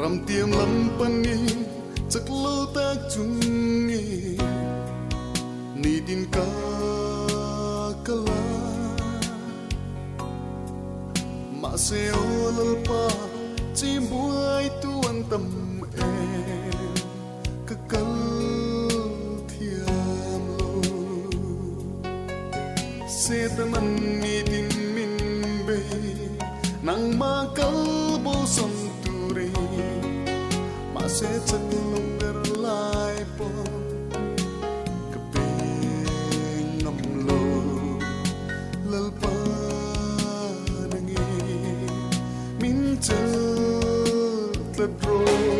Ram tiêm lâm pani chắc lâu ta chung nghi ni tin ka kala ma se olal pa chi muai tu an tam em ka kal thiam lo se taman ni tin min be nang ma kal bo som sẽ chắc lòng đer lại po cái bên ngầm lô lal pa nangi min chân thật rồi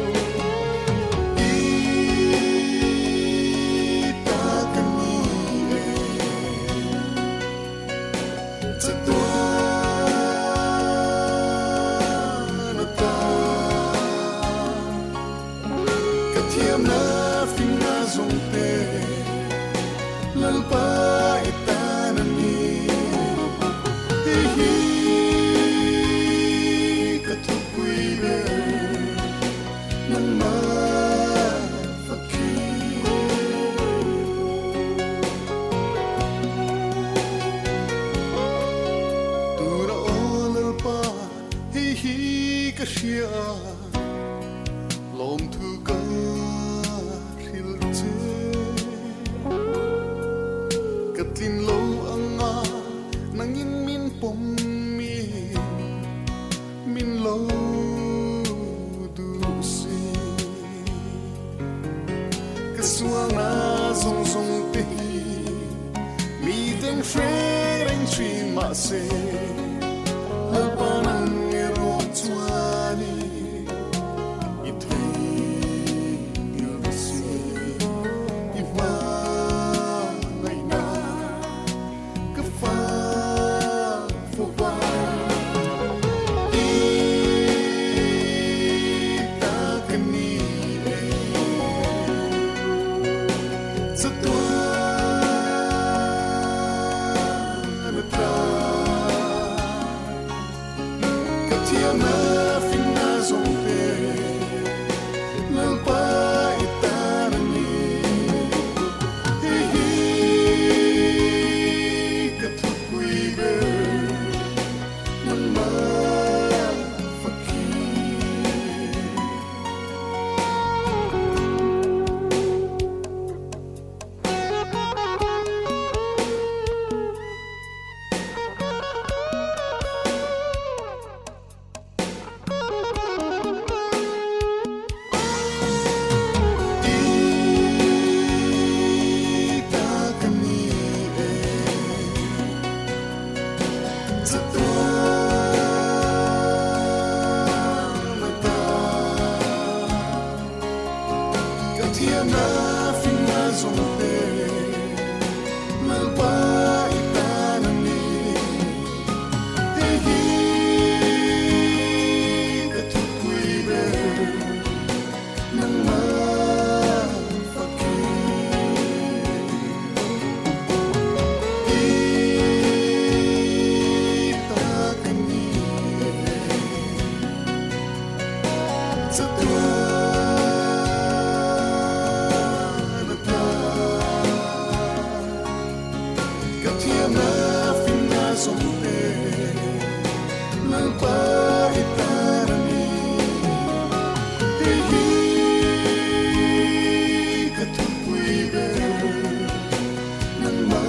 sa tuan ta ka thia na fin na som te nang pa itarani hi ka thupui ve nang ma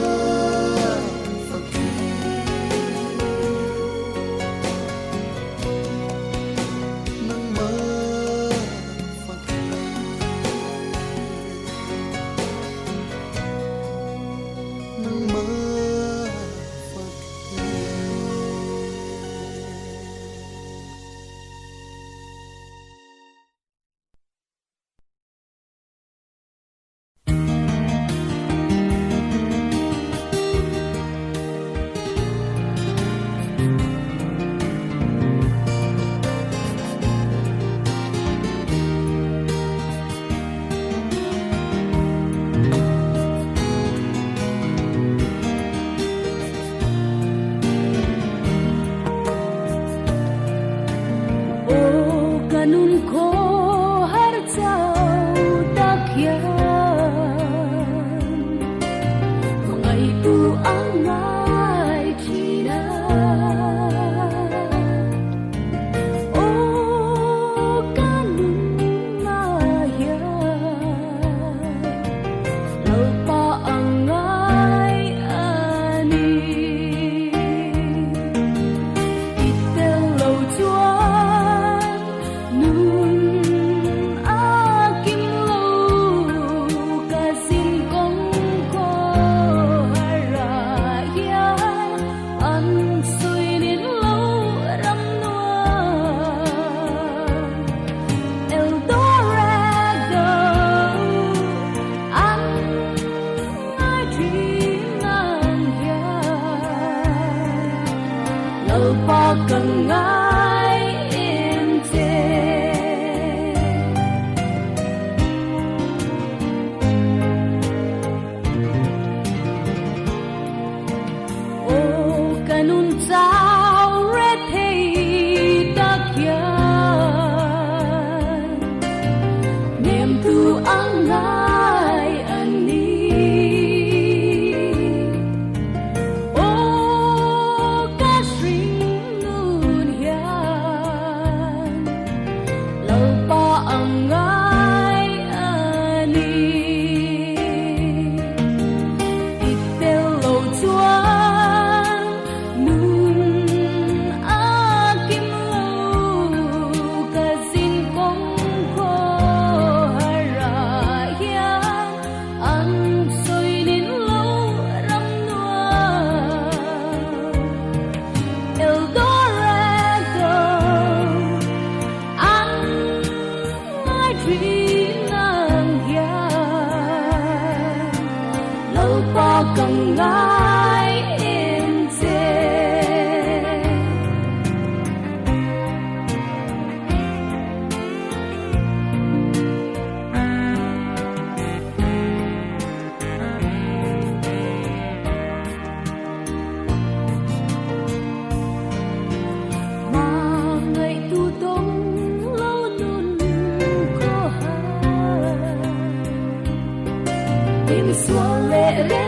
Hãy subscribe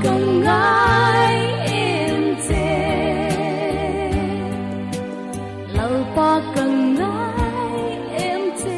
cầm ngái em chê lâu pa cầm ngái em chê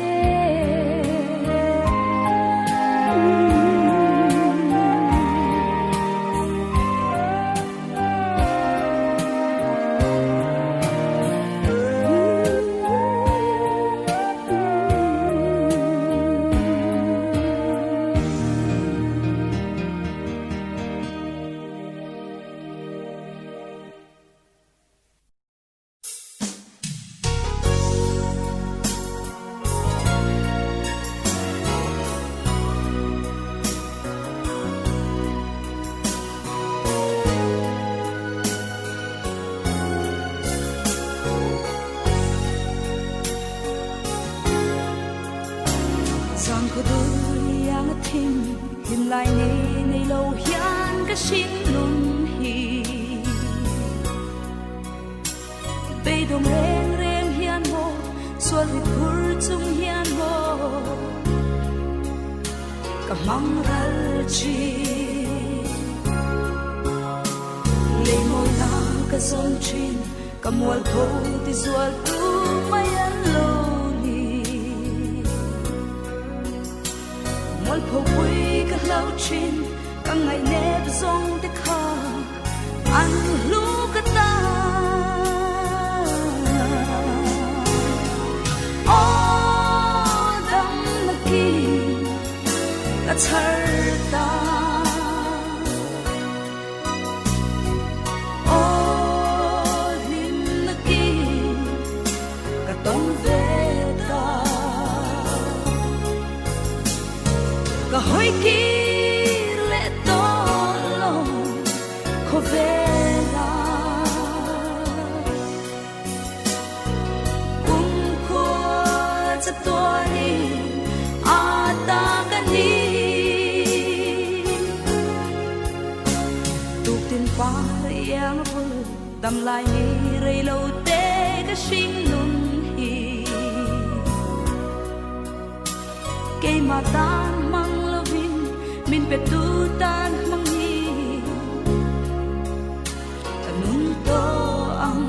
Giang có đôi yang thinh hình lại này lâu hian cái xin luôn hi bây đồng reng reng hian mo xuân hít hur chung hian mo cầm mong ra chi lấy môi na cái sông chin cầm mual thô thì ruột tu mai ăn lâu mol po vui ka lau chin ka ngai nep zong te kha an lu ka ta o dam na ki ka char ta o lim na ki ka tong ve ta ka hoi ki le to lo ko vela ko cha to ni a ta ka ni tu tin pa yang pu dam lai ni rei lo te ka sing nun hi ke ma tan min pe tu tan mang hi anun to ang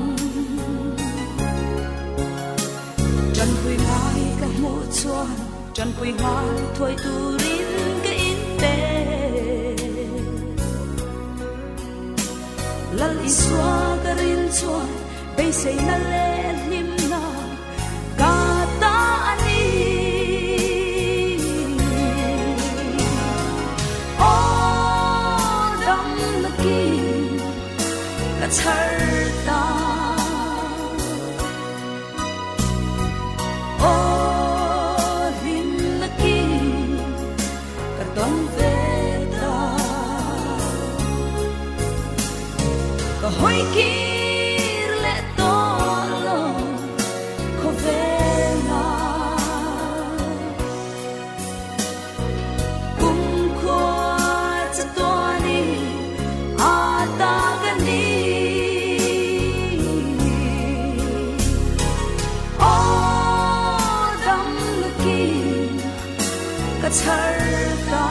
trần quy ngai ka mu chuan trần quy ngai thôi tu rin ka in te lal iswa ka rin chuan bay say na le lim na ka ta ani char ta o hin na ki ka tong ve ta ka hoi ki le to lo ko ve na kum ko cha to ni a ta ka ni char ta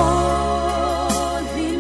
o lim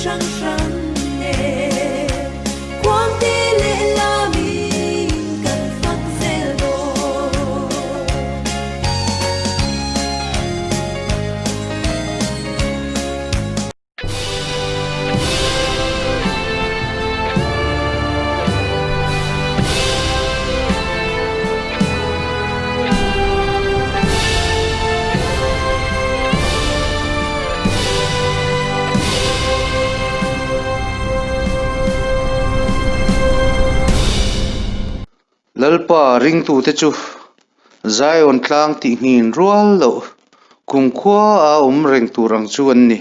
răng răng nè quang tê lệ la mi cần phát dễ đồ lalpa ring tu te chu Zion tlang ti ngin rual lo kum khua a reng tu rang chu an ni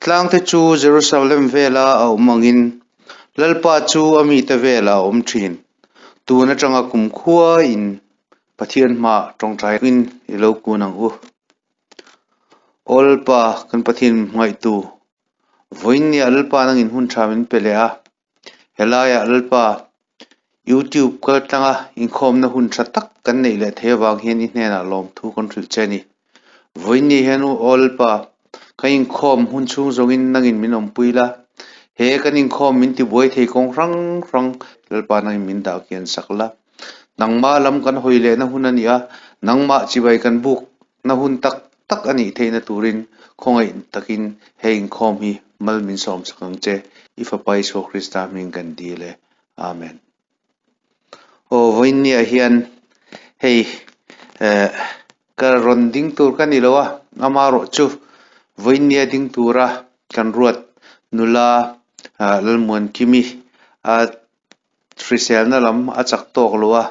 tlang te chu Jerusalem vela a mangin lalpa chu ami te vela thin tu na tanga kum khua in pathian ma tawngtai in ilo kunang u olpa kan pathian ngai tu voin ni alpa nang in hun thamin pelea helaya alpa YouTube ka tanga Inkhâwm na hun tha tak kan nei le thewang hian in hena lom thu kon thil cheni voini henu olpa ka Inkhâwm hun chung zongin nangin minom puila he kan Inkhâwm min ti boi thei kong rang lalpa nang min da kian sakla nangma lam kan hoile na hun ania nangma chibai kan buk na hun tak ani theina turin khongai takin he Inkhâwm hi malmin som sakang che ifapai so Krista min kan dile amen o voini a hian hei ka ron ding tur kan ilowa amaro chu voini a ding tura kan ruat nula lalmuan kimi a trisel na lam a chak tok lowa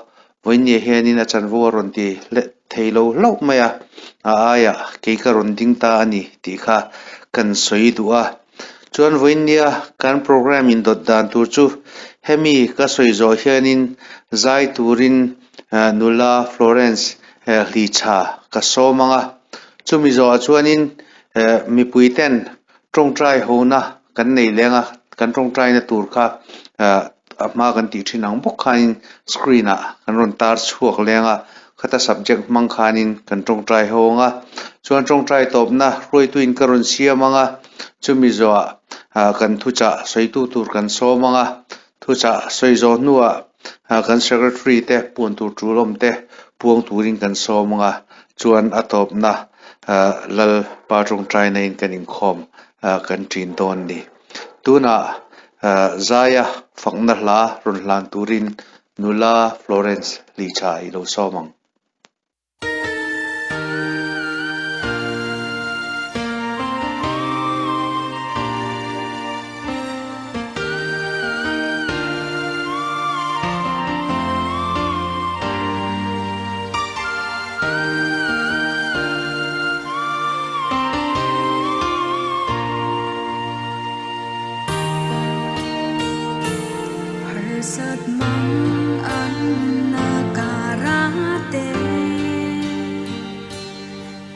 voini hianin a chanvo ron ti le theilo lo maya a aya ke ka ron ding ta ani ti kha kan soi duwa chuan voinia kan program in dot dan tur chu hemi ka soi zo hianin zai turin nula Florence Hlychho ka somanga chumi zo chuanin mi puiten tawngtai hona kan nei lenga kan tawngtai na tur kha ma kan ti thinang bok khain screen a kan ron tar chuak lenga khata subject mang khanin kan tawngtai honga chuan tawngtai topna Hruaitu in karon siamanga chumi zo kan thucha soitu tur kan somanga thucha soizo nuwa kan secretary te pun tur tulom te puang turin kan somanga chuan atopna lal pa tawngtai na in kan Inkhâwm kan tin ton ni tuna zaya fakna hla ron hlan turin nula Florence Hlychho ilo somang Sat mang an na karate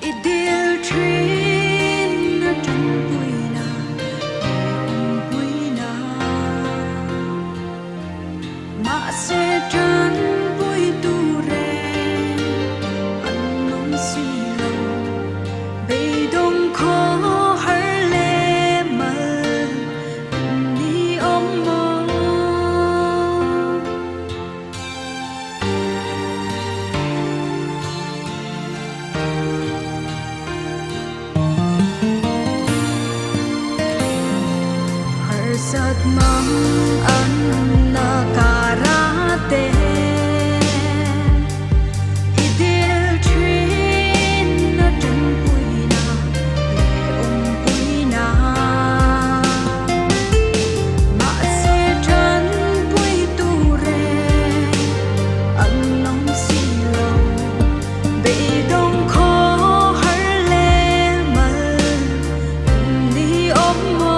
idil trin na puina puina ma se tran pui tu re an nong si lo be dong kho har le mal ni om mo sat mang an na karate idil trin na puina puina ma se tran pui tu re an nong si lo be dong kho har le mal ni om mo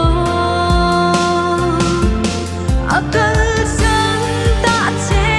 akal san ta che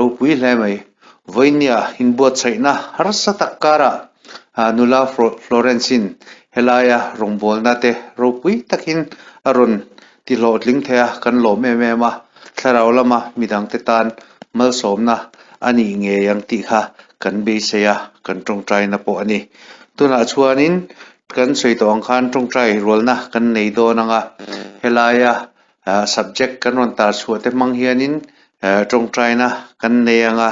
Lalropuia hle mai voinia hinbuat chaina harsa takkara nula Florence helaya rongbolna te ropui takin aron ti lo tling thea kan lo me ma tharau lama midang te tan mal somna ani nge yang ti kha kan be seya kan tongtrai na po ani tuna chuanin kan sei tawng khan tongtrai rolna kan nei do nanga helaya subject kan ron tar chuate mang hianin tongtrai na kan nei anga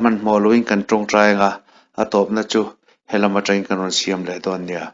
man moluin kan tongtrai nga atop na chu helama train kan ron siam le don nia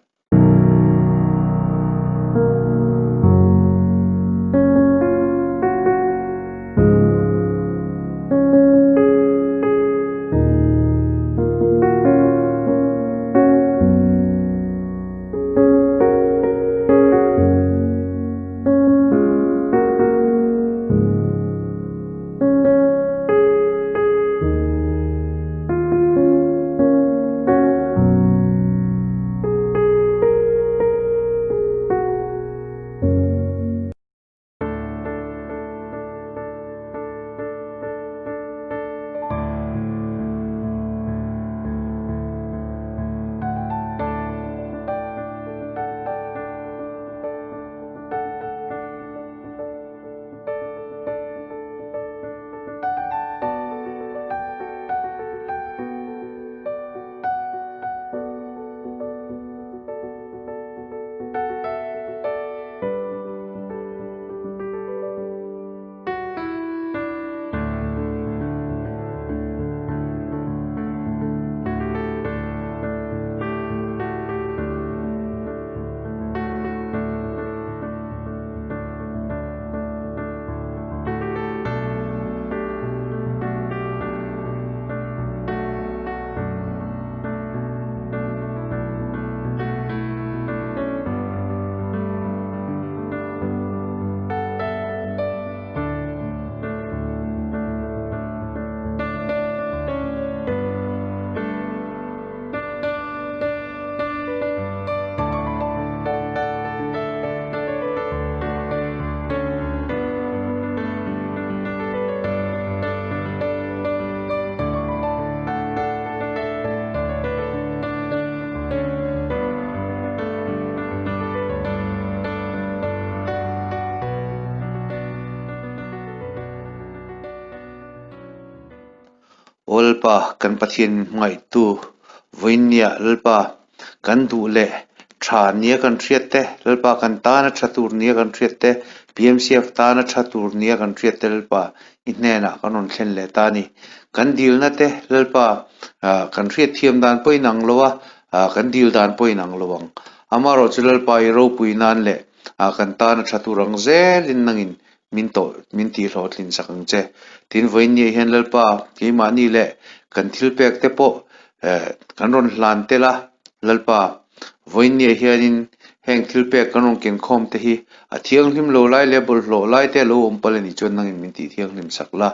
olpa kan pathian ngai tu voinia lalpa kan du le tha nia kan thiate lalpa kan ta na thatur nia kan thiate PMCF ta na thatur nia kan thiate lalpa inena kanon thlen le ta ni kan dil na te lalpa kan thiat thiam dan poi nang lowa kan dil dan poi nang lowang amaro chulal pai ro puinan le kan ta na thaturang zelin nangin minti hlotlin sakang che tin voinia hian lalpa ke mani le kan thilpek te po kan ron hlan te la lalpa voinia hianin heng thilpek kan ron ken khom te hi a thiang hlim lo lai le bol lo lai te lo ompale ni chon nangin minti thiang hlim sakla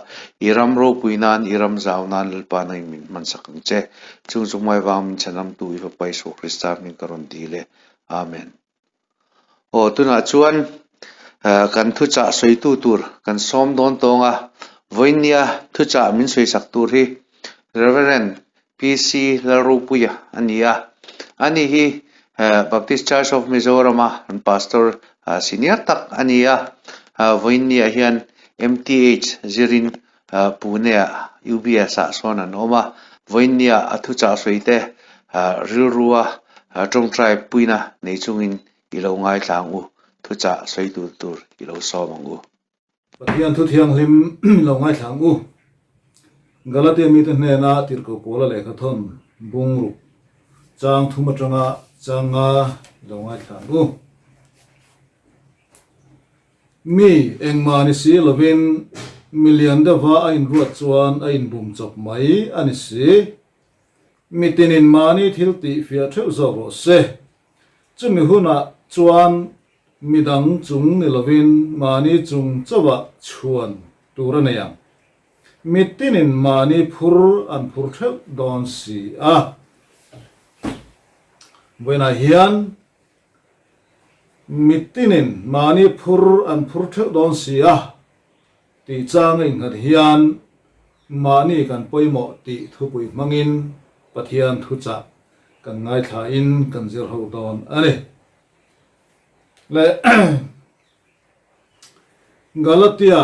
iram ro puinan iram zawnan lalpa nangin min man sakang che chung mai wang min chanam tu i pai so kristar min karon dile amen o tuna chuan kan thu cha soi tu tur kan som don tonga voinia thu cha min soi sak tur hi Rev PC Lalropuia ania ani hi Baptist Church of Mizoram an pastor senior tak ania voinia hian MTH zirin Pune UBS sonan oma voinia athu cha soi te rilrua tongtrai puina nei chungin ilo ngai tlang u thu cha soi tu tur ilo somangu pathian thu thiang hlim lo ngai thang u galatia mi te na tirko pola le khathon bungru chang thuma changa lo ngai thang u mi engmani si lovin million da va in ruat chuan a in bum chop mai ani si mitinin mani thilti fia theu zo se chumi huna chuan midang chung nilovin mani chung chawa chuan turanayang mitinin mani phur an phur theu don si a wena hian mitinin mani phur an phur theu don si a ti chang in hat hian mani kan poimo ti thupui mangin pathian thucha kan ngai tha in kan zir ho don ani le Galatia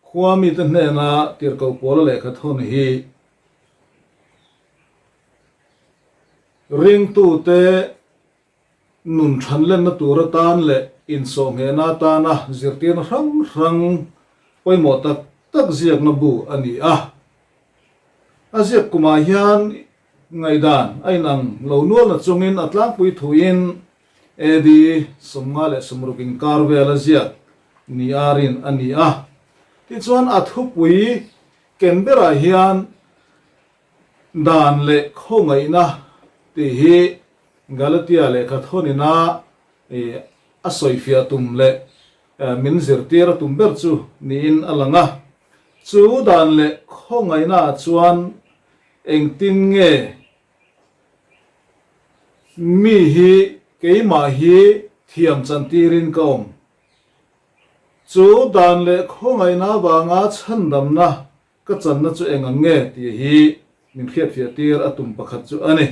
khuami te na tir ko pol le kha thon hi ring tu te nun than len na tur tan le in so nge na ta na zirtin rang rang poimo tak ziak na bu ani aziak kuma hian ngai dan ai nang lo nual na chungin atlang pui thuin edi somnga le somrukin karvel aziak ni arin ani ti chuan athupui kenbera hian dan le khongai na ti hi Galatia le kathonina asoi fia tum le min zirtir tum ber chu ni in alanga chu dan le khongai na chuan engtin nge mi hi keima hi thiam chantirin kaom chu dan le khongai na wanga chandam na ka channa chu engang nge ti hi min khiat fia tir atum pakhat chu ani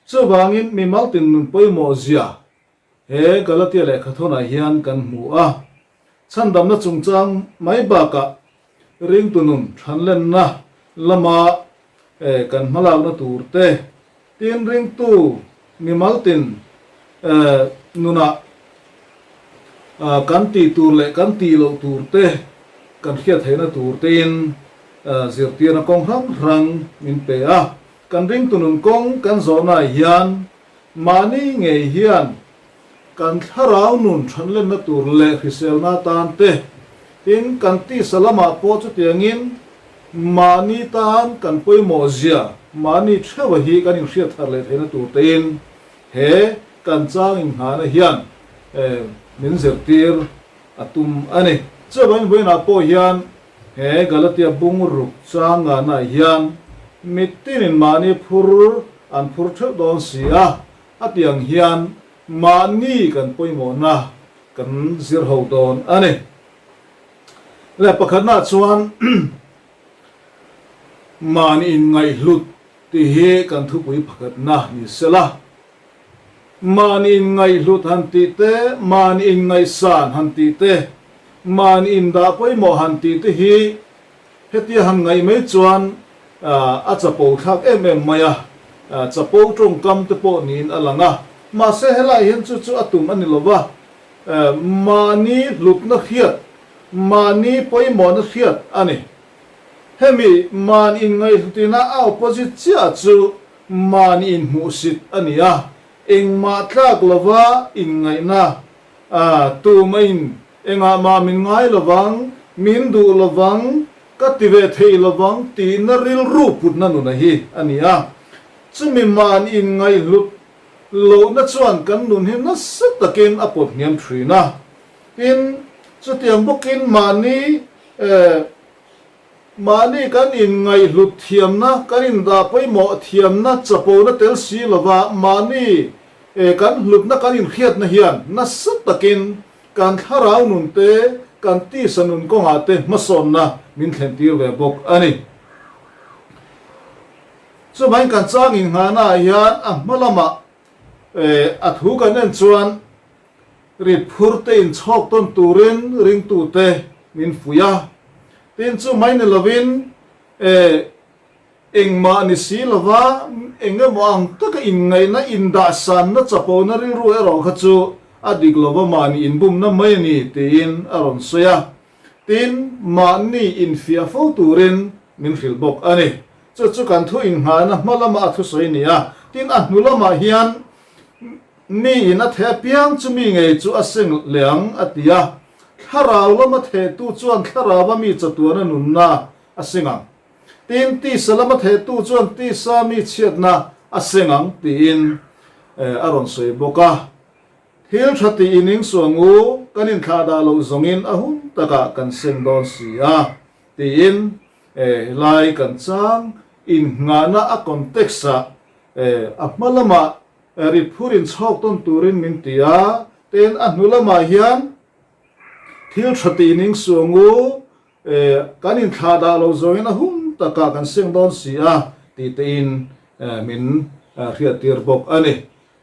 chu wangin mi maltin nun poimo zia he Galatia le khathona hian kan mu chandam na chungchang mai ba ka ring tunun thanlen na lama kan malak na turte tin ring tu mi maltin nuna kan ti tur le kan ti lo turte kan khiat theina turtein zirtir na kong rang min pe kan ring tunun kong kan zona hian mani nge hian kan tharau nun thanlen na tur le khisel na tan te tin kan ti salama po chu tiangin mani tan kan poimo zia mani thewa hi kan in hriat thar le theina tur tein he kan chang in ha na hian min zirtir atum ani chaban boina po hian he Galatia bung ruk changa na hian mitin in mani phur an phur theu don sia atiang hian mani kan poimo na kan zir ho don ani le pakhatna chuan mani in ngai hlut ti he kan thupui pakhat na ni sela mani in ngai hlut han ti te mani in ngai san han ti te mani in da poimo han ti te hi heti han ngai mai chuan a chapo thak em maya chapo trong kam te po nin alanga ma se helai hin chu atum ani lova mani hlut na khiat mani poimo na khiat ani hemi man in ngai hlutina opposite chia chu man in musit ania engma tlak lova in ngai na tu main enga ma min ngai lovang min du lovang kative thei lovang ti na ril ru put na nu na hi ania chumi man in ngai lut lo na chuan kan nun hi na sak takin apot niam thrina in chutiang bokin mani mani kan in ngai lut thiam na kan in da poimo thiam na chapo na tel si lova mani kan lut na kan in khiat na hian na sak takin kan tharau nun te kan ti sanun ko nga te mason na min thlen tir ve bok ani so bain kan chang in nga na hian malama athu kan en chuan rit phurte in chok ton turin ring tu te min fuya tin chu main lovin engma ni si lova engem wang taka in ngai na in da san na chapo na ri ru ero kha chu adik lova mani in bum na mai ni tin aron soya tin mani in fia fo turin min fil bok ani chu kan thu in ha na malama athu soi ni tin anulama hian mi in a the piang chu mi ngei chu aseng leang atia tharaw lama the tu chuan tharawa mi chatuana nunna asengang tin ti salama the tu chuan ti sa mi chiatna asengang tin aron soi boka thil thati ining suangu kanin thada lo zongin ahun taka kan seng don sia tin lai kan chang in ngana a context a malama rit phurin chok ton turin min tia ten anulama hian thil thati ning suangu kanin thada lo zongin ahun taka kan sing don si a ti te in min ria tir bok ani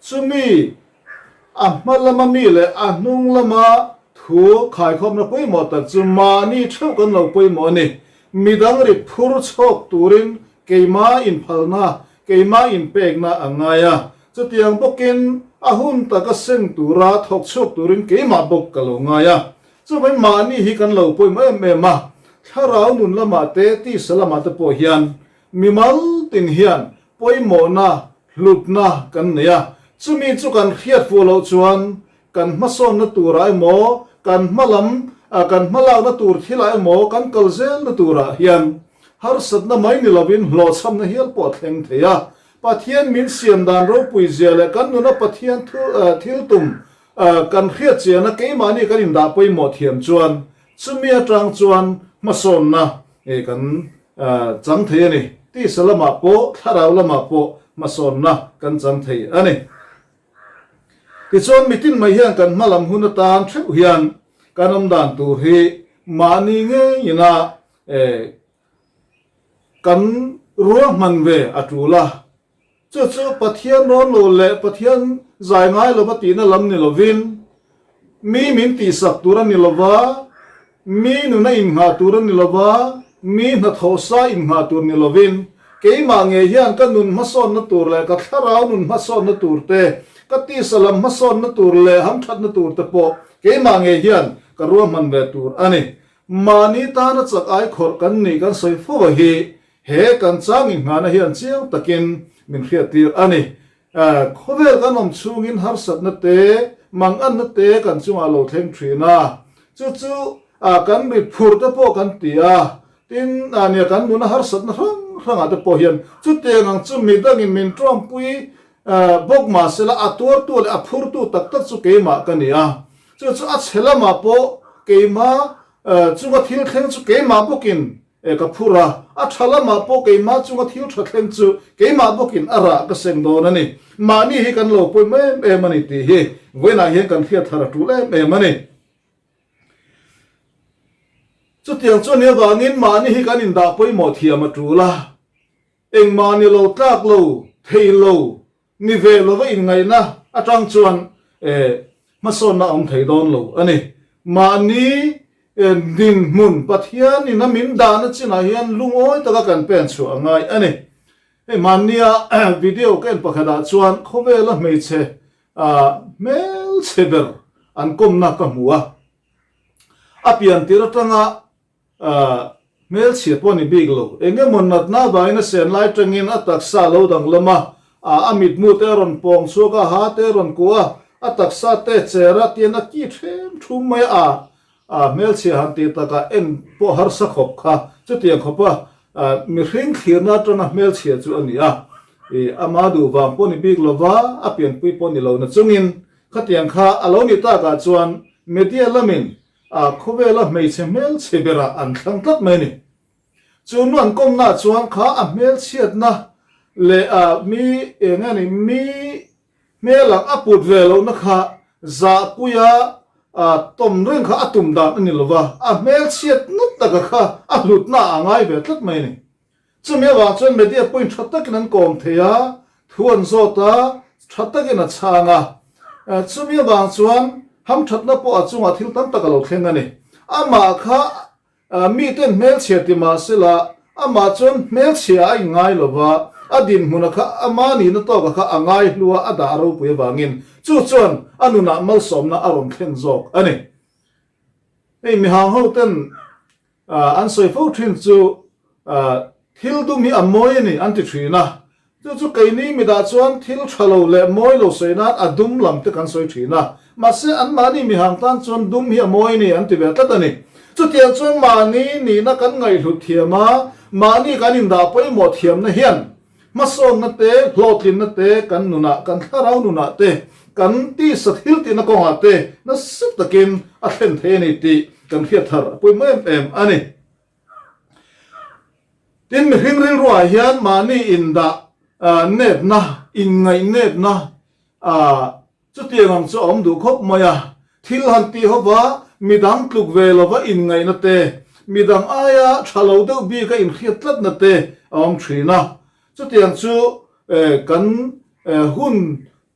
chumi malama mi le nung lama thu khai khom na poi mo ta chumani theu kan lo poi mo ni midang ri phur chok turin keima in phalna keima in pekna angaya chutiang bokin ahun taka sing tura thok chok turin keima bok kalongaya chumai mani hi kan lo poi mo ma tharau nun lama te ti salama te po hian mimal tin hian poi mo na lutna kan neya chumi chu kan khiat fu lo chuan kan mason na turai mo kan malam kan malau na tur thilai mo kan kalzel na tura hian har sat na mai ni lovin hlo cham na hial po thleng theya pathian min siam dan ro pui zele kan nu na pathian thil tum kan khiat che na ke mani kan in da poi mo thiam chuan chumi atang chuan mason na kan chang the ni ti salama po tharau lama po mason na kan chang the ani ti chuan mitin mai hian kan malam hun tan theu hian kanom dan tu hi mani nge ina kan ruah man ve atula chu pathian ron lo le pathian zai ngai lo pati na lam ni lovin mi min ti sak turan ni lova mi nu na in nga turan ni lova mi na thosa in nga tur ni lovin ke ma nge hian kan nun mason na tur le ka tharau nun mason na tur te ka ti salam mason na tur le ham that na tur te po ke ma nge hian ka ruah man ve tur ani mani ta na chak ai khor kan ni kan soi fo hi he kan chang in nga na hian chiang takin min khia tir ani khovel kan om chungin har sat na te mang an na te kan chunga lo thleng thina chu kan ri phur te po kan tia tin ania kan nu na har sat na rang ate po hian chu te ngang chu mi dangin min trom pui bok ma sela atur tu le aphur tu tak tak chu ke ma kania chu a chhela ma po ke ma chunga thil thleng chu ke ma bokin ka phura a thala ma po ke ma chunga thil tha thleng chu ke ma bokin ara ka seng do na ni mani hi kan lo poi me mani ti hi wena hi kan thia thara tu le me mani chu tiang chu ne wangin mani hi kan in da poi mo thiam tu la eng mani lo tak lo thei lo ni ve lo va in ngai na atang chuan mason na om thei don lo ani mani din mun pathian in min da na china hian lungoi taka kan pen chu angai ani mania video ken pakhada chuan khowela meiche mel seber an kom na ka muwa apian tiratanga mel chiat poni big lo enge monnat na baina sen lai tangin atak sa lo dang lama amit mu te ron pong so ka ha te ron kuwa atak sa te chera tiana ki them thum mai mel chi han ti taka en po har sa khop kha chu tiang khopa mi hring khirna tona mel chi chu ania amadu wam poni big lova apian pui poni lo na chungin khatiang kha alo ni ta ka chuan media lamin khowela meiche mel chebera an thlang tat mai ni chun an kom na chuan kha a mel chiat na le mi engani mi melang aput velo na kha za puya tom reng kha atum dan ani lova mel chiat nut taka kha lut na angai ve tat mai ni chumi wa chuan media point thattakin an kom theya thuan zota thattakin a changa chumi wa chuan ham thatna po achunga thil tam taka lo thleng ani ama kha mi ten mel chiati ma sila ama chuan mel chia ai ngai lova adin huna kha amani na to kha angai hlua ada ro pui wangin chu chuan anuna mal somna aron thleng jok ani ei mi hang ho ten an soi fo thin chu thil du mi amoi ni anti thina chu kai ni mi da chuan thil thalo le moi lo soina adum lam te kan soi thina ma se an mani mi hang tan chuan dum hi amoi ni anti ve ta ni chu tiang chuan mani ni na kan ngai hlu thiama mani kan in da poi mo thiam na hian mason na te hlotlin na te kan nuna kan tharau nuna te kan ti sathil ti na ko ate na sip takin a thlen the ni ti kan khia thar pui em ani tin mi hring ril ruai hian mani in da net na in ngai net na chu tiang chu om du khop maya thil han ti howa midang tluk ve lova in ngai na te midang aya thalo deuh bi ka in hriat tlat na te awm thina chu tiang chu kan hun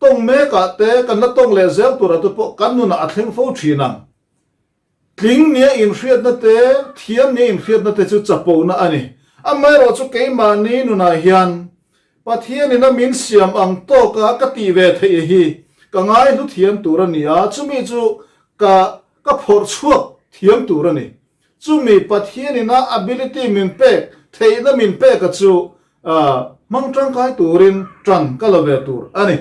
tong me ka te kan la tong le zel tura tu po kan nu na athleng fo thina tling nia in hriat na te thiam nia in hriat na te chu chapo na ani amai ro chu keima ni nu na hian pathian in a min siam ang to ka ti ve thei hi ka ngai lu thiam tura nia chumi chu ka phor chuak thiam tura ni chumi pathian in a ability min pe thei na min pe ka chu mang tang kai turin tran ka la ve tur ani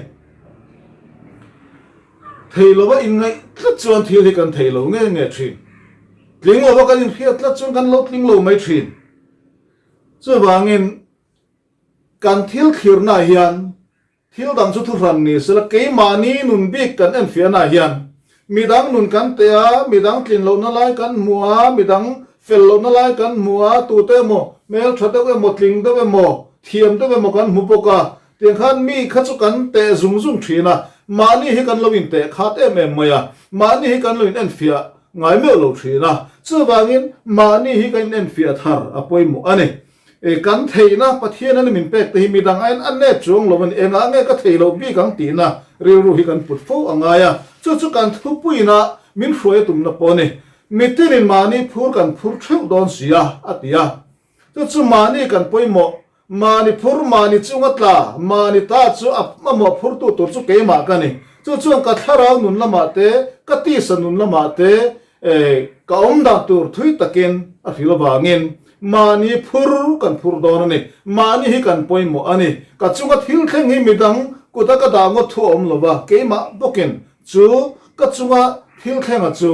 thei lo ba in ngai tlat chuan thil hi kan thei lo nge thin tling lo ba kan in khiat tlat chuan kan lo tling lo mai thin chu wangin kan thil khir na hian thil dang chu thu ran ni sela ke mani nun bik kan en fia na hian midang nun kan te a midang tlin lo na lai kan mua midang fel lo na lai kan mua tu te mo mel thate we mo tling de we mo thiam de we mo kan mu poka tiang khan mi kha chu kan te zung zung thina mani hi kan lo in te khat em maya mani hi kan lo in en fia ngai me lo thina chu wangin mani hi kan en fia thar apoi mo ani kan thei na pathian an min pek te hi midang an ne chung lo man enga nge ka thei lo bi kang ti na ru hi kan put fo angaya chu kan thupui na min hruaitu na pone mitirin mani phur kan phur theu don sia atia chu mani kan poimo mani phur mani chungatla mani ta chu apma mo phur tu chu ke ma ka ni chu ka tharau nun lama te ka ti sanun lama te ka om da tur thui takin a filo bangin mani phur kan phur don ani mani hi kan poimo ani ka chunga thil thleng hi midang kuta ka dango thu om lova ke ma bokin chu ka chunga thil thleng a chu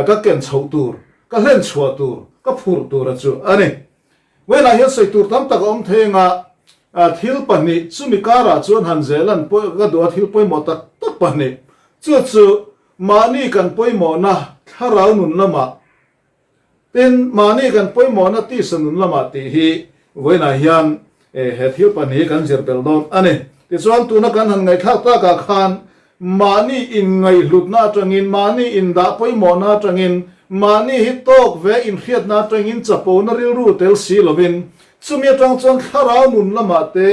ka ken chho tur ka len chhuwa tur ka phur tur a chu ani wena hi sei tur tam tak om thenga thil pani chumi kara chuan han zelan po ka do thil poimo tak tak pani chu mani kan poimo na tharau nun lama ten mani kan poimo na ti sanun lama ti hi wena hian he thil pani kan zir pel don ani ti chuan tu na kan han ngai thak ta ka khan mani in ngai lut na tangin mani in da poimo na tangin mani hi tok ve in khiat na tangin chapo na ril ru tel si lovin chumi tang chuan tharau nun lama te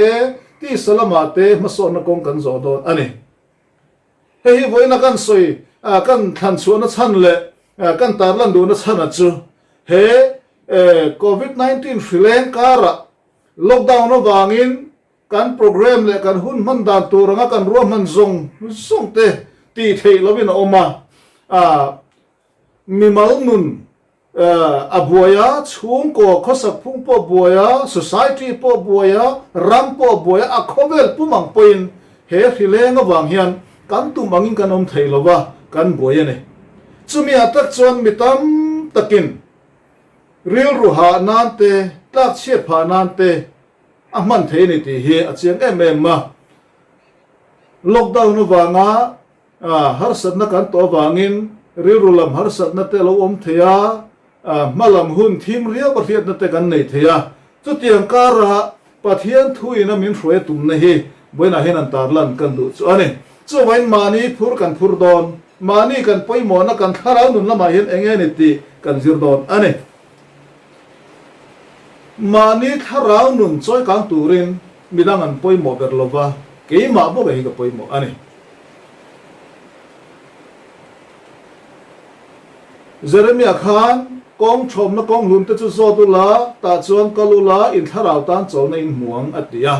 ti salama te maso na kong kan zo don ani he hi voina kan soi kan than chuan na chan le kan tarlan du na chan a chu he covid-19 filen kara lockdown no wangin kan program le kan hun man dan turanga kan ro man zong te ti thei lovin oma mimal nun abuaya chung ko khosak phung po buaya society po buaya ram po buaya akhovel pumang point he hilenga wang hian kan tu mangin kan om thei lova kan buaya ne chumi atak chuan mitam takin ril ruha nan te tak che pha nan te aman thei ni ti hi achiang ma lockdown no wanga har sat na kan to wangin ril rulam har sat na te lo om theya malam hun thim ria pathian na te kan nei theya chu tiang kara pathian thui na min hruai tum na hi boina hen an tarlan kan du chu ani chu wain mani phur kan phur don mani kan poimo na kan tharau nun lama hian enge ni ti kan zir don ani mani tharau nun choi kang turin midang an poimo berlova keima bo be ga poimo ani Jeremiah Khan kong chom na kong lun te chu zo tu la ta chuan kalula in tharau tan chol na in muang atia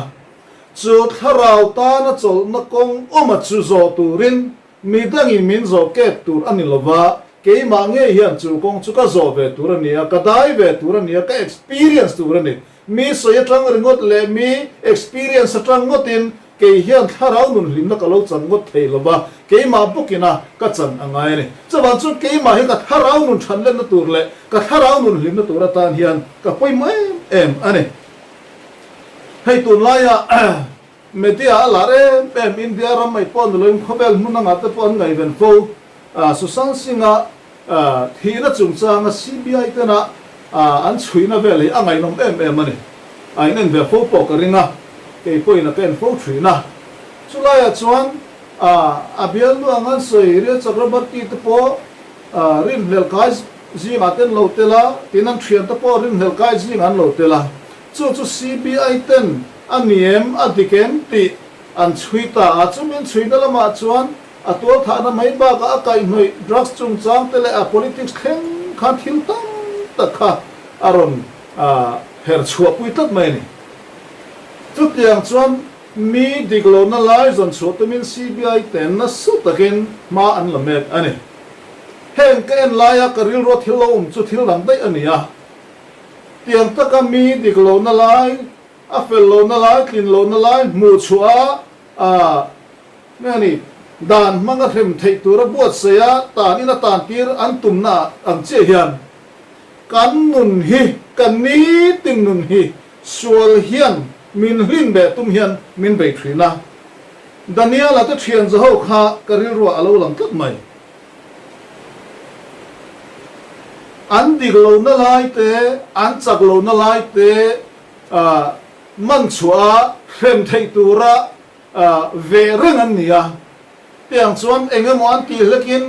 chu tharau ta na chol na kong oma chu zo turin midang in min zo kep tur ani lova keima nge hian chu kong chu ka zo ve tur ania ka dai ve tur ania ka experience tur ani mi so ya tang ringot le mi experience tang ngotin ke hian tharau nun lim na kalo chan ngot thei lova keima bukina ka chan angai ni chawan chu keima hi ka tharau nun than le na tur le ka tharau nun lim na tur tan hian ka poi mai em ani hei tun la ya media la re em india ram mai pon loim khobel munang ate pon ngai ven fo susan singa thina chungchang CBI te na an chuina vele angai nom em ani ai nen ve fo po ka ringa ke poina pen fo thina chulaya chuan abial nu angan soi ria chakrabarti te po rin lel kai ji ma ten lo te la tinan thian ta po rin hel kai ji ngan lo te la chu CBI ten aniem adiken ti an chui ta a chumin chui da lama chuan a to tha na mai ba ka kai noi drugs chung chang te le a politics kheng kha thil tam ta kha aron her chua pui tat mai ni chu tiang chuan mi diglo na lai zon chu tamin CBI ten na su takin ma an lamek ani heng ka en laia karil ro thil lo chu thil dang dai ania tiang ta ka mi diglo na lai a fel lo na lai kin lo na lai mu chua nani dan manga hem thei tur buat seya tan ina tan tir an tum na ang che hian kan nun hi kan ni tin nun hi sual hian min hlin be tum hian min be thrina daniel ata thian zo ho kha karil ro alo lang tat mai an diglo na lai te an chaklo na lai te man chua hem thei tura ve reng an nia tiang chuan engemaw an ti hlekin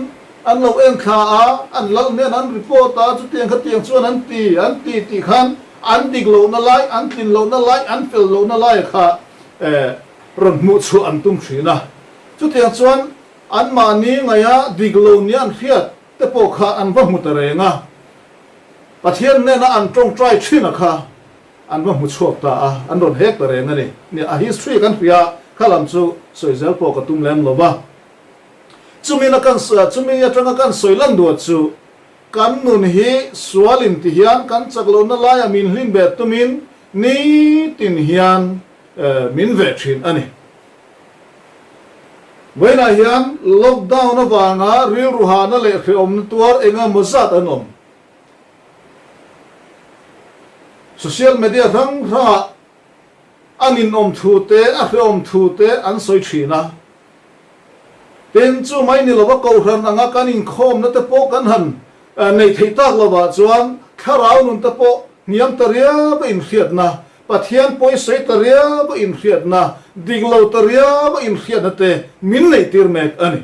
an lo en kha a an lal nen an report a chu tiang kha tiang chuan an ti khan an diglo na lai an tin lo na lai an fel lo na lai kha ron mu chu an tum thina chu tiang chuan an ma ni ngaya diglo ni an hiat te po kha an va mu ta renga pathian ne na an tong try thina kha an va mu chuak ta a an ron hek ta renga ni a history kan ria khalam chu soizel po ka tum lem lo ba chumina kan chumia tanga kan soilan do chu kan nun hi sualin ti hian kan chaklo na lai min hlin be tumin ni tin hian min ve thin ani wena hian lockdown awanga ril ruhana le khom tuar enga mozat anom social media thang ra anin om thu te a khom thu te an soi thina ten chu mai ni lo ba ko ran anga kan Inkhawm na te po kan han nei thei tak lo ba chuan kharau nun te po niam taria ba in khiat na pathian poi sei taria ba in khiat na diglo taria ba in khiat na te min nei tir mek ani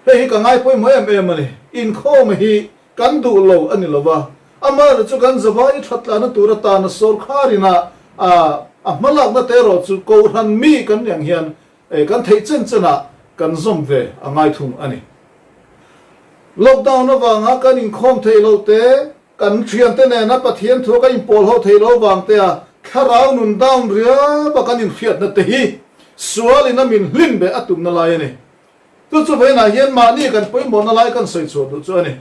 hei ka ngai poi mo em ani Inkhawm hi kan du lo ani lo ba ama chu kan zawai thatla na tura ta na sor kharina a malak na te ro chu ko ran mi kan yang hian kan thei chen chena kan zom ve angai thum ani lockdown awanga kan Inkhawm thei lo te kan thian te ne na pathian thu ka impol ho thei lo wang te a kharau nun down ria ba kan in fiat na te hi sualina min hlin be atum na lai ani tu chu ve na hian ma ni kan poi mo na lai kan sei chu du chu ani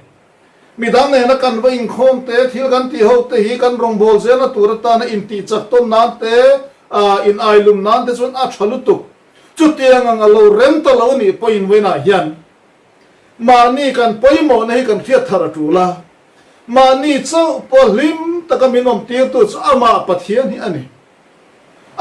midang ne na kan va Inkhawm te thil kan ti ho te hi kan rong bol ze na turata na in ti chak ton nan te in ailum nan te chun a thalu tu chu tiang ang lo rem to lo ni poin we na hian ma ni kan poi mo nei kan thiat thara tu la ma ni chau po lim takaminom tir tu chu ama pathian hi ani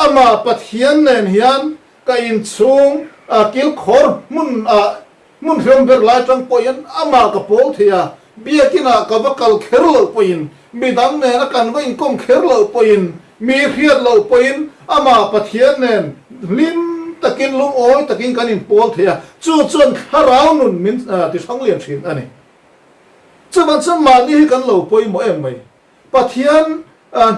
ama pathian nen hian ka in chung kil khor mun hrem ber lai tang poin ama ka pol thia biakina ka vakal kherlo poin midang ne na kan va Inkhawm kherlo poin mi khiat lo poin ama pathian nen lim takin lung oi takin kan in pol thia chu chun kharau nun min ti thang lian thin ani chuban chum ma ni kan lo poi mo em mai pathian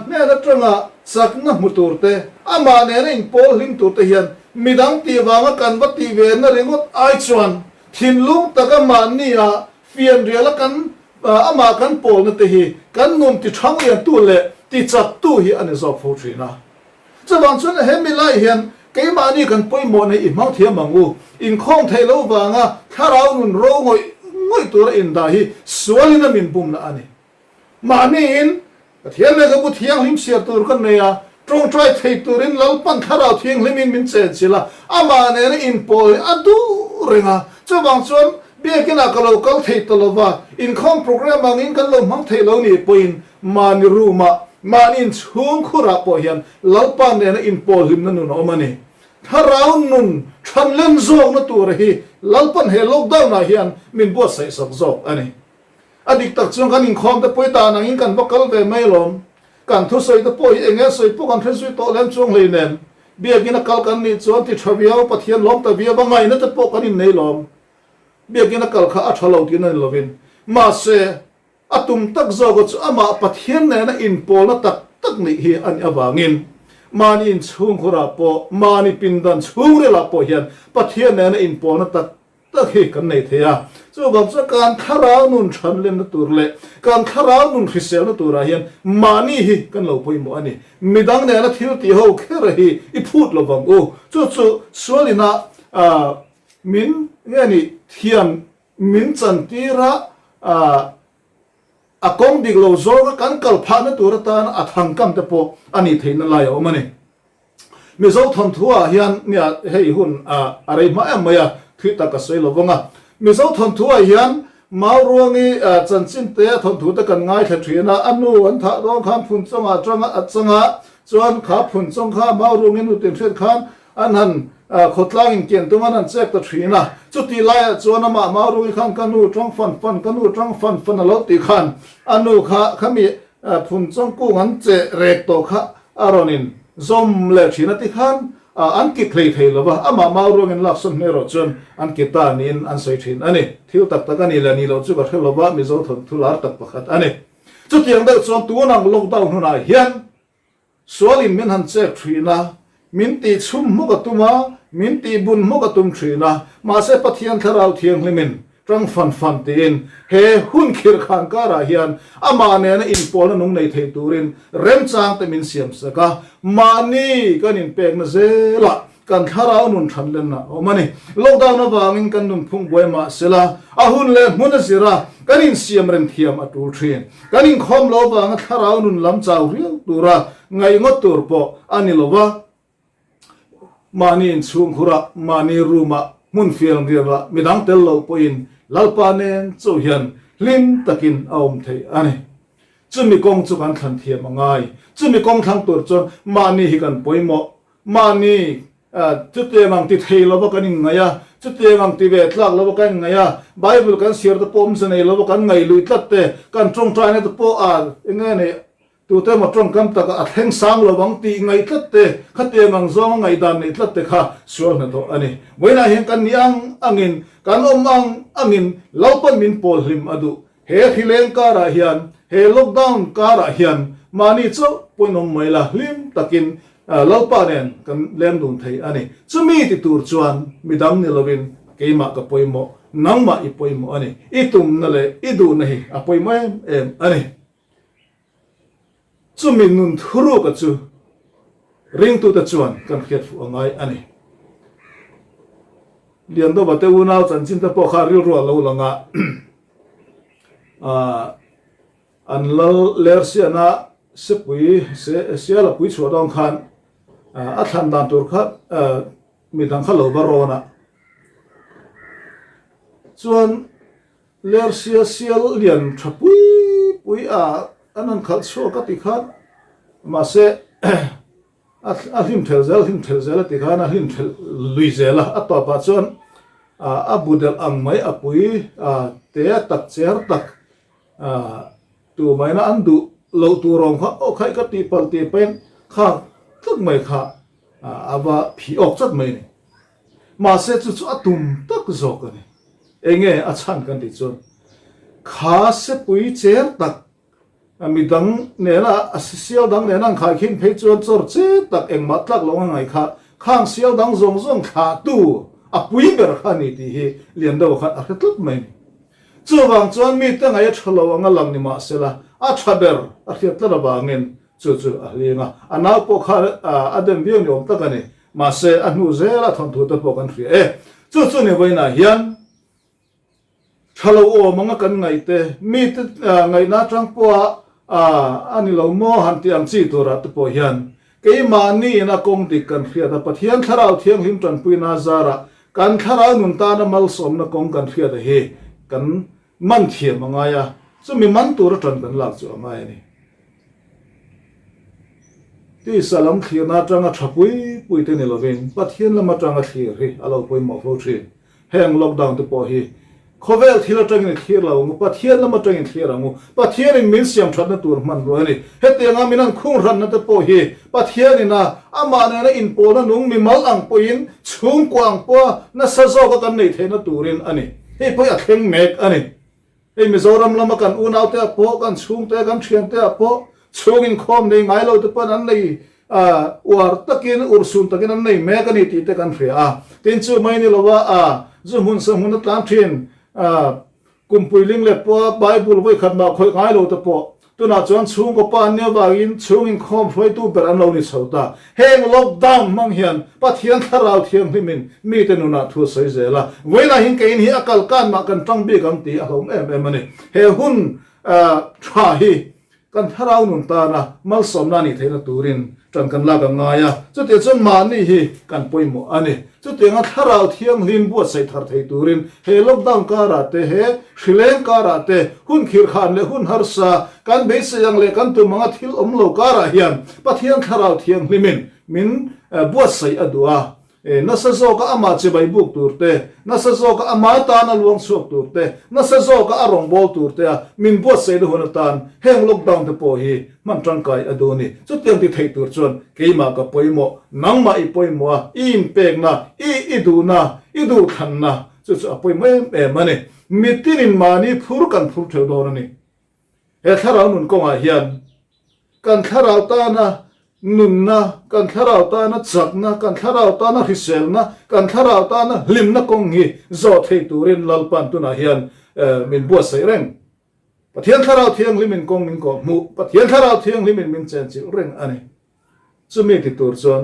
ne na tranga sakna mutur te ama ne na in pol lim tu te hian midang ti wanga kan va ti ve na ringot ai chuan thin lung taka ma ni a fian riala kan ama kan pol na te hi kan num ti thang lian tu le ti chak tu hi ani zo pho thina chuban chun hemi lai hian cái mà đi cần bôi mồ này in máu thiam bằng u Inkhawm thấy lâu vàng à kharau nun ro ngồi tuổi in đại hi sualin na min bum na ani mà ni in thiam này cái bút thiam him sia tur kan này à trong trai thấy turin lau pan kharau thiam lim min che chila ama ne in pol adu renga cho bang chuan bia kina ka lo kal thei to lova Inkhawm program bang in kan lo mang thei lo ni poin man ruma man in chung khura po hian lau pan ne in pol lim na nun omani kharau nun than len zong na tur hi lalpan he lockdown na hian min bo sai sak zok ani adik tak chung kan Inkhawm te poi ta nang in kan bakal ve mai lom kan thu soi te poi enge soi po kan thresui to lem chung le nen bia gina kal kan ni chuan ti thawiao pathian lom ta bia bangai na te po kan in nei lom bia gina kal kha a thalo tin an lovin มาเสอตุมตักโจก็จะอามาปะเทียนเนี่ยนะอินโปนะตักนี่เฮียอันอวางินมานี่อินช่วงขราปอมานี่ปินดันช่วงเรลาปอเฮียนปะเทียนเนี่ยนะอินโปนะตักเฮียกันในเทียส่วนกับการขราวนุนชันเล่นนตัวเล่การขราวนุนคริสเซลนตัวเฮียนมานี่ฮีกันเราไปหมดอันนี้มิดังเนี่ยนะที่ที่เขาแค่ระฮีอีพูดเราบังโอ้จู่ส่วนนี้นะมินเนี่ยนี่เทียนมินจันทีระกงดิกโลโซก็กันกัลพานตัวตานอัฐังกัมเตปออันนี้เทนลายเอามันนี่มิโซทอนทัวเฮียนเนี่ยเฮ้ยหุ่นอะไรมาเอ็มมาที่ตากระสวยลงอ่ะมิโซทอนทัวเฮียนมาร่วงนี้จันจินเตะทอนทัวตะกันง่ายแท้ๆนะอันนู้นถ้าร้องข้ามพุ่นจงจังจังส่วนขาพุ่นจงข้ามาร่วงนี้นู่นเต็มเส้นข้านอันนั้นขดล่างเกียนตัวมันนั่นเจ็บตัวทีนะจุดที่ไล่จวนมารู้ขันกันนู่จ้องฟันกันนู่จ้องฟันแล้วตีขันอันนู่ข้ามีพุ่นจ้องกู้งันเจเรกตัวข้าอารนินซอมเล็กทีนัตีขันอันกิเคลียร์เลยว่ามารู้เงินลักษณะไม่รู้จนอันกิตานินอันสวยทีนอันนี้ที่ตักตะกันนี่แหละนี่เราจุดก็เท่าว่ามิโซทุลาร์ตักประคัดอันนี้จุดที่ยังได้จวนตัวนั่งลงดาวน์หน่อยเฮียนส่วนอินมันหันเจ็บทีนะมินตีชุ่มมุกตุมามินตีบุญมุกตุมทรีนะมาเสปะเทียนทาราวเทียงลิมินจังฟันตีนเฮหุ่นขีรขันการาเฮียนอามาเนนอินโปนนุ่งในเทตูรินเริ่มจางแต่มินเสียมสกะมานี่กันอินเป็กนะเซละกันทาราวนุนทันเลนนะโอมานี่โลกดาวน์บางอินกันนุนพุ่งบวยมาเสละอาหุ่นเลมุนสิระกันอินเสียมเรนเทียมอตูทรีนกันอินคอมโลบางทาราวนุนลำเจ้าเรียงตูระไงงดตูรปออันนี้โลบะมานี่ช่วงขรักมานี่รูมามุนเฟียงเดียร์ละมีดังเตลโลปอินลัลปาเนนโจเฮียนลินตะกินเอาเทอันนี้จะมีกองจุกันทันเทียมง่ายจะมีกองทั้งตัวจนมานี่ฮิกันปอยหมอมานี่จุดเตมังติเทลบกันยังไงจุดเตมังติเวทลักลบกันยังไงไบเบิลกันเสียร์ตะปอมเสนลบกันไงลุยตัดเตกันจงใจในตะปอยังไงเนี่ยตัวเต็มตรงกันตะกะแทงสังระวังตีไงตัดเตะขัดเตะมังซองไงดานนี่ตัดเตะข้าส่วนนั้นตัวอันนี้เวลาเห็นกันยังอังินกันอังินเล่าปันมินโพลิมอดูเฮฮิเลนการาเฮียนเฮล็อกดาวน์การาเฮียนมานี่เจ้าปนมไม่ละลิมตะกินเล่าปันเองกันเล่นดุนไทยอันนี้จะมีติดตัวจวนมีดังนี่ละวินเกี่ยมากับปอยโมนังมาอีปอยโมอันนี้อีตุมนั่นเลยอีดูนี่อ่ะปอยโมอันนี้จุมินุนทุรุกัจูริงตุตะจวนกันเขียนฟูงไงอันนี้เรียนตัวบัตรอุณาจันจินตะปอคาริรัวลาวลังอันเลร์เซียนะเสปุยเสียละปุยชัวดองคันอัฐันดันตุรคัดมีดังขลบารอนะส่วนเลร์เซียเลียนทับปุยอันนั้นขัดโชกัติขัดมาเสหิมเทลเซลติขัดหิมเทลลุยเซลอัตตาปัจจุบันบูเดลอังไม่ปุยเตะตักเสียตักตัวไม่นะอันดูเราตัวรองเขาโอ้ใครก็ตีปัลตีเป็นข้าตักไม่ข้าว่าผีออกจัดไม่เนี่ยมาเสจุดตุ่มตักโจกันเนี่ยเองอาจารย์กันติดจนข้าเสปุยเจอตักมีดังเนี่ยนะเสียวดังเนี่ยนั่งขายขินเพจวนจอร์เจตักเองมัดลักลงไงค่ะข้างเสียวดังซงขาตู้ปุยเบอร์ขันนี่ที่เลียนดาวขันอะไรทุกไม่จวบางจวนมีตั้งไงชะลวังลังนี่มาเสละชาเบอร์อะไรตั้งระบางเงินจู่อะไรเงี้ยอันนั้นพวกเขาเดิมเบี้ยนี่ผมตั้งกันนี่มาเสอันนู้เซละทนทุกตัวพวกกันฟรีจู่เนี่ยไว้นะเฮียนชะลวมังกันไงเตมีไงน่าจังปัวอันนี้เราโมหันที่อังซีตัวรัตปอยันเกี่ยมานี่นะคงติกันเฟียดปะเทียนทาราวเทียงหิมจันปุยนาซาระกันทาราวนุนตานะมัลสมนะคงกันเฟียดเฮกันมันเทียมมังไงจะมีมันตัวรัตกันหลักจัวไม่นี่ที่สลัมเทียนาจังอ่ะทับปุยเตนิลวินปะเทียนละมาจังอ่ะเทียเฮอะไรปุยหมอกโฟชีแห่งล็อกดาวน์ตัวปอเฮเขาเวลที่เราจังเงินเทียร์เรางูปะเทียนแล้วมาจังเงินเทียร์เรางูปะเทียนนี่มินเสียมชัดนั่นตัวมันรู้นี่เฮ็ดยังไงมินันคุ้งรันนั่นตัวโปเฮปะเทียนนี่นะอามาเนี่ยนะอินโปนั่นนุ่งมีมัลอังปอินชุ่งกวางปัวนั่นซาโซก็กันนี่เทนั่นตัวรินอันนี้เฮ้ยพอยากเข่งเมกอันนี้ ei Mizoram lama kan unau te po kan chung te kan thian te po chung Inkhawm nei ngai lo te pan an nei war takin ursun takin an nei mekani ti te kan ria tin chu mai ni lowa zu mun sa mun tlam thin kumpuiling le po Bible voi khat ma khoi ngai lo te po tuna chuan chung ko pa ne wangin chung Inkhawm Hruaitu ber an lo ni chhota heng lockdown mang hian pathian tharau thiam himin mi te nuna thu sei zela weina hin kein hi akal kan ma kan tang bi kam ti a hom em ani he hun tha hi kan tharau nun ta na mal som na ni theina turin tan kan la ka ngaya chu te chon ma ni hi kan poimo ani chu te nga tharau thiam lim bu sei thar thei turin he lockdown ka ra te he shileng ka ra te hun khir khan le hun harsa kan be se yang le kan tu manga thil om lo ka ra hian pathian tharau thiam limin min bu sei adua nasa zo ka ama che bai buk turte nasa zo ka ama ta na luang suak turte nasa zo ka arong bol turte min bo sei do honatan heng lockdown te po hi man tangkai adoni chu tiang ti thei tur chon keima ka poimo nangma I poimo in pek na I du na I du khan na chu chu poimo em mane mitinin mani phur kan phur theu do ni he tharau nun ko nga hian kan tharau ta na nun na kan tharau ta na chak na kan tharau ta na hisel na kan tharau ta na lim na kong hi zo thei turin lalpan tu na hian min bua sei reng pathian tharau thiang limin kong min ko mu pathian tharau thiang limin min chen chi reng ani chumi ti tur chon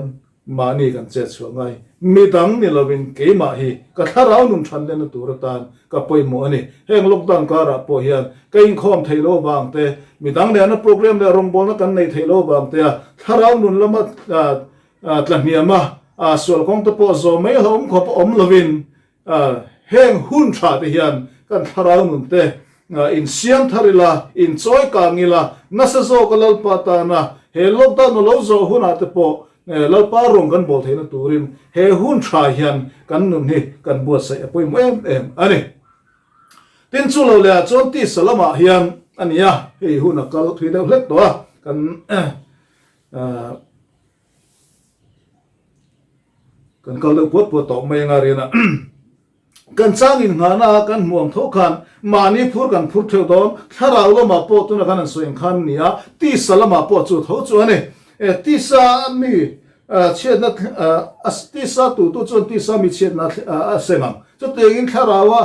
mani kan che chuangai mi dang ni lovin keima hi ka tharau nun than le na turatan ka poimo ani heng lockdown ka ra po hian ka Inkhawm theilo bang te mi dang le na program le rong bol na kan nei theilo bang te tharau nun lama tlahniama sol kong te po zo mai hom khop om lovin heng hun tha te hian kan tharau nun te in siam tharila in choi ka ngila nasa zo ka lalpa ta na he lockdown lo zo huna te po lalpa rong kan bol theina turin he hun tha hian kan nun hi kan bua sai apoi em ani tin chu lo le chon ti salama hian ania he hun akal thui da hlek to kan kan kal le pot pot to mai nga rena kan changin ngana kan muang tho khan mani phur kan phur theu don tharau lo ma po tu na kan soeng khan nia ti salama po chu tho chu ani ti sa mi chet na ti sa tu chon ti sa mi chet na semang chu te in tharawa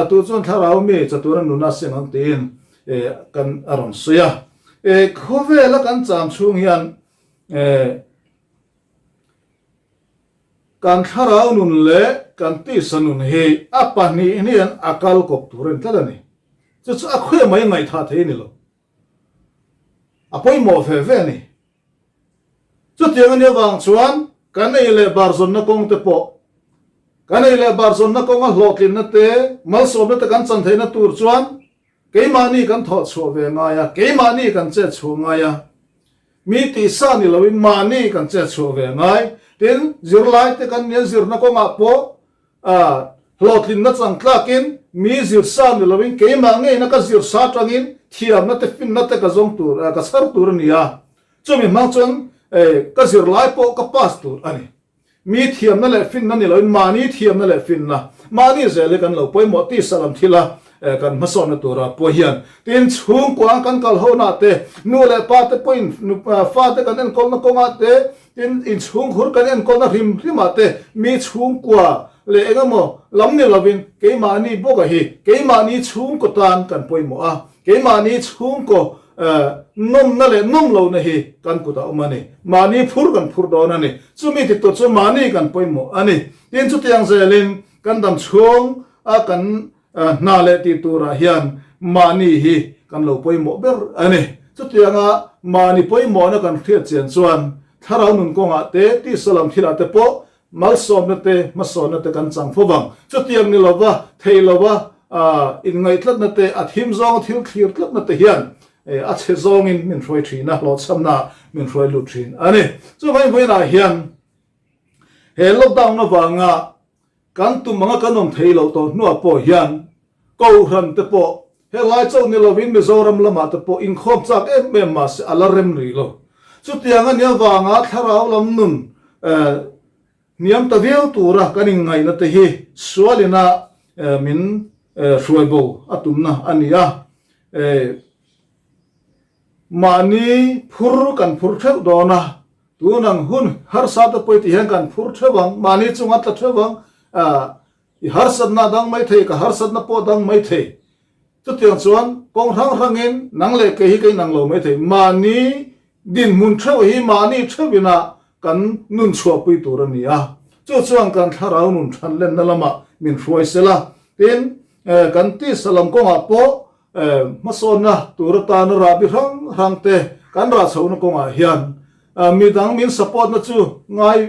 tu chon tharau mi chaturan nuna semang tin kan aron suya khove la kan cham chung hian kan tharau nun le kan ti sanun he apani inian akal kop turen tadani chu a khwe mai ngai tha the ni lo apoi mo fe ve ni chu tiang ni wang chuan kan nei le barzon na kong te po kan nei le barzon na kong a hlotlin na te mal som na te kan chan theina tur chuan keimani kan tho chho ve nga ya keimani kan che chho nga ya mi ti sa ni lovin mani kan che chho ve ngai tin zirlai te kan ne zir na kong a po hlotlin na chang tlakin mi zir sa ni lovin keima nge na ka zir sa tangin thiam na te fin na te ka zong tur ka sar tur ni ya chumi mang chon ka zir lai po ka pas tur ani mi thiam na le fin na ni lovin mani thiam na le fin na mani zele kan lo poi mo ti salam thila kan mason na tura po hian tin chung kwang kan kal ho na te nu le pa te point fa te kan en kol na konga te tin in chung khur kan en kol na rim ate mi chung kwa le engamo lam ni lovin ke mani bo ga hi ke mani chung ko tan kan poi mo a ke mani chung ko nom na le nom lo na hi kan ku ta mani mani phur kan phur do na ni chumi ti to chu mani kan poi mo ani tin chu tiang zelin kan dam chung a kan na le ti tura hian mani hi kan lo poi mo ber ani chu tianga mani poi mo na kan thiat chen chuan tharau nun ko nga te ti salam thila te po mal som na te ma son na te kan chang phobang chu tiang ni lova thei lova in ngai tlat na te athim zong thil khir tlat na te hian a che zong in min roi thina lo chamna min roi lu thin ani chu vai vai na hian he lockdown na wanga kan tu mga kanom thei lo to nu po hian ko ran te po he lai chau ni lovin Mizoram lama te po Inkhawm chak em ma se alarem ri lo chu tianga nia wanga tharau lam nun niam ta viau tura kaning ngai na te hi sualina min Hruaitu atumna ania mani phur kan phur theu dona tunang hun har sa ta poi ti hang kan phur thewang mani chunga ta thewang har sat na dang mai thei ka har sat na po dang mai thei chu tiang chuan kong rangin nang le ke hi ke nang lo mai thei mani din mun theu hi mani thewina kan nun chua pui tur ania chu chuang kan tharau nun than len na lama min hruai sela tin kan ti salam konga po masona turata na rabi rang te kan ra chona konga hian midang min support na chu ngai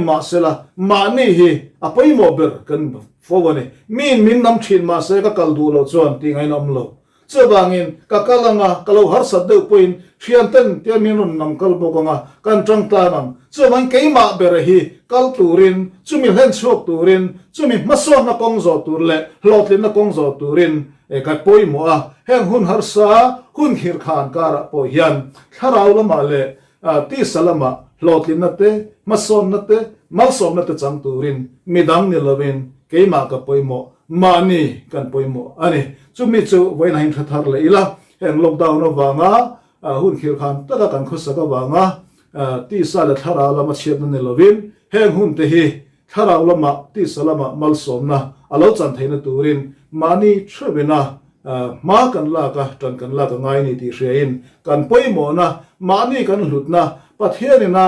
ma sela mani hi apai mo ber kan fowani min nam thin ma se ka kal du lo chuan ti ngai nam lo chawangin ka kalanga kalo har sat deu point thian ten te minun nam kal bokonga kan tangta nam chawang keima ber hi kal turin chumi hen chok turin chumi mason na kong zo tur le hlotlin na kong zo turin ka poi mo a heng hun har sa hun khir khan kara po hian tharau lama le ti salama hlotlin na te mason na te malsom na te chang turin midang ni lovin keima ka poi mo mani kan poi mo ani chumi chu voina hin thar le ila heng lockdown no wanga hun khir khan taka kan khosaka wanga ti sala thara lama chhet na ni lovin heng hun te hi tharau lama ti salama malsom na alo chan theina turin mani thwena ma kan la ka tan kan la ka ngai ni ti hrein kan poi mo na mani kan hlutna pathianina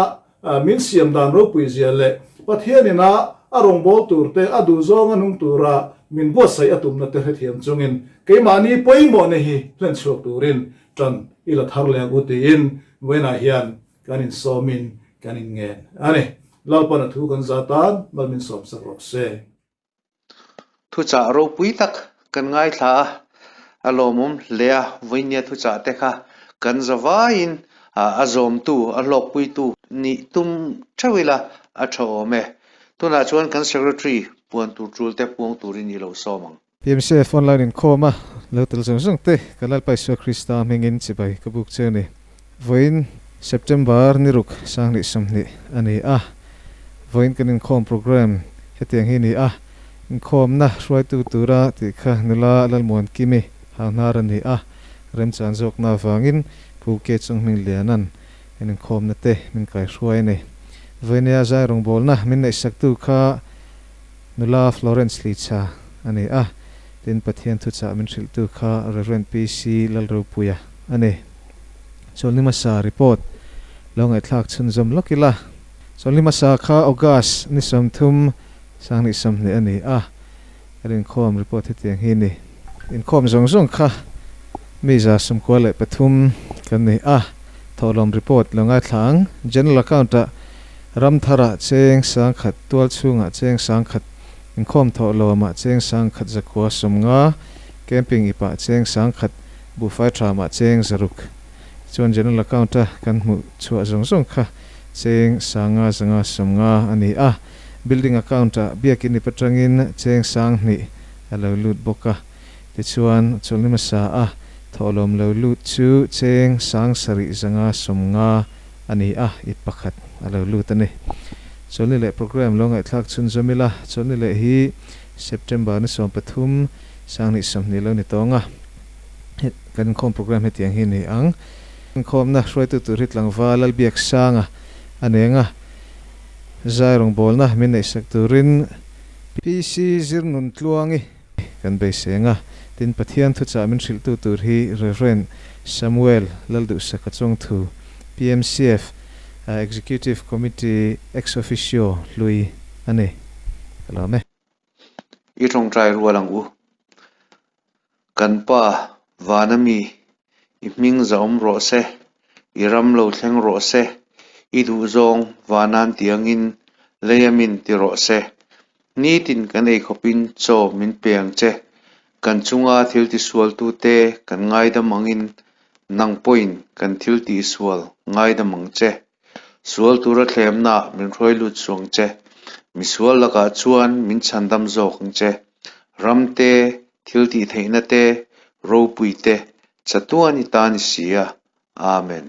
min siam dan ro pui zia le pathianina arong bol turte adu zong anung tura min bo sai atum na te thiam chungin ke mani poi mo ne hi len chok turin tan ila thar le gu te in wena hian kanin somin kanin ngen ani lalpana thu kan zatan malmin som sak ro se thu cha ro pui tak kan ngai tha alomum lea voinia thu cha te kha kan zawa in azom tu alok pui tu ni tum thawila a thome tuna chuan kan secretary puan tu trul te puang turin ni lo somang PMCF online Inkhawm lo tel jong te kalal pai so Krista mengin chibai kabuk cheni voin September ni ruk sangni somni ani voin kan Inkhawm program hetiang hi ni Inkhawm na Hruaitu tura ti kha nula lalmon kimi haunar ani rem chan jok na wangin K Chawnghminglianan Inkhawm na te min kai hruai nei voinia zai rong bol na min nei saktu kha nula Florence Hlychho ani tin pathian thu cha min thil tu kha Rev PC Lalropuia ani Chawlhni masa report longai thlak chun zom lokila Chawlhni masa kha August ni somthum sangni somni ani Inkhawm report hetiang hi ni Inkhawm zong kha mi za somkwa le pathum kan ni tholom report longai thlang general account ramthara cheng sang khat tual chunga cheng sang khat Inkhawm tholoma cheng sang khat zakwa somnga camping ipa cheng sang khat bufai trama cheng zaruk chuan general account kan mu chua zong kha cheng sanga zanga somnga ani building account biakin ipatangin cheng sang ni alo lut boka ti chuan Chawlhni masa tholom lo lut chu cheng sang sari zanga somnga ani ipakhat alo lut ani Chawlhni le program longai thlak chun zomila Chawlhni le hi September ni som pathum sangni somni lo ni tonga kan Inkhawm program hetiang hi ni Inkhawm na Hruaitu tur hitlang walal biak sanga anenga zai rong bol na min nei sak turin PC zirnun tluangi kan be senga tin pathian thu cha min thil tu tur hi Rev Samuel laldu sakachong thu PMCF Executive Committee ex officio lui ane kalame I Tawngtai rualangu kan pa vanami I ming zaum ro se I ram lo thleng ro se I du zong vanan tiangin leyamin ti ro se ni tin kan ei khopin cho min peng che kan chunga thil ti sual tu te kan ngai da mangin nang point kan thil ti sual ngai da mang che sual tura thlem na min roi lut chuang che mi sual laka chuan min chandam zo khang che ramte thil ti theina te ro pui te chatuani ta ni sia amen